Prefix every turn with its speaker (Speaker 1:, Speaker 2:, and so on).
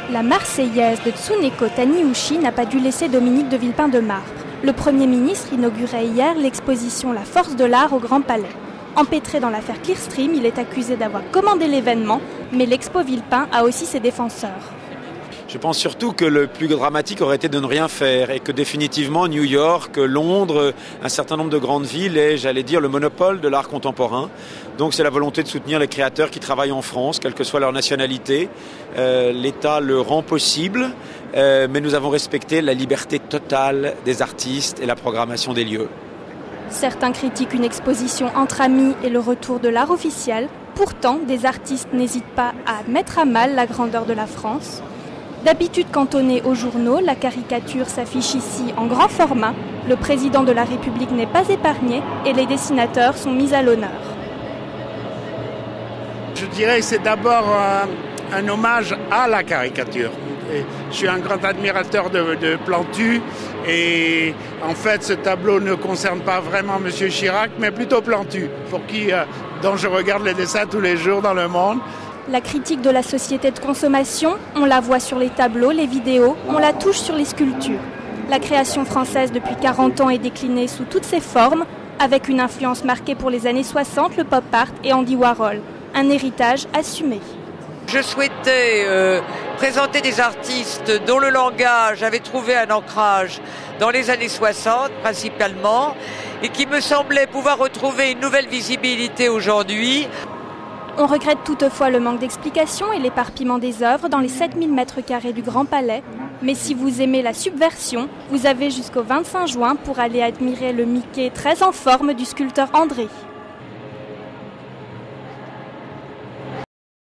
Speaker 1: La Marseillaise de Tsuneko Taniguchi n'a pas dû laisser Dominique de Villepin de marbre. Le Premier ministre inaugurait hier l'exposition La Force de l'Art au Grand Palais. Empêtré dans l'affaire Clearstream, il est accusé d'avoir commandé l'événement, mais l'Expo Villepin a aussi ses défenseurs.
Speaker 2: Je pense surtout que le plus dramatique aurait été de ne rien faire et que définitivement New York, Londres, un certain nombre de grandes villes aient, j'allais dire, le monopole de l'art contemporain. Donc c'est la volonté de soutenir les créateurs qui travaillent en France, quelle que soit leur nationalité. L'État le rend possible, mais nous avons respecté la liberté totale des artistes et la programmation des lieux.
Speaker 1: Certains critiquent une exposition entre amis et le retour de l'art officiel. Pourtant, des artistes n'hésitent pas à mettre à mal la grandeur de la France. D'habitude cantonnée aux journaux, la caricature s'affiche ici en grand format. Le président de la République n'est pas épargné et les dessinateurs sont mis à l'honneur.
Speaker 3: Je dirais que c'est d'abord un hommage à la caricature. Je suis un grand admirateur de Plantu et en fait ce tableau ne concerne pas vraiment M. Chirac mais plutôt Plantu, dont je regarde les dessins tous les jours dans le monde.
Speaker 1: La critique de la société de consommation, on la voit sur les tableaux, les vidéos, on la touche sur les sculptures. La création française depuis 40 ans est déclinée sous toutes ses formes, avec une influence marquée pour les années 60, le pop art et Andy Warhol. Un héritage assumé.
Speaker 4: Je souhaitais présenter des artistes dont le langage avait trouvé un ancrage dans les années 60 principalement et qui me semblait pouvoir retrouver une nouvelle visibilité aujourd'hui.
Speaker 1: On regrette toutefois le manque d'explications et l'éparpillement des œuvres dans les 7000 m² du Grand Palais. Mais si vous aimez la subversion, vous avez jusqu'au 25 juin pour aller admirer le Mickey très en forme du sculpteur André.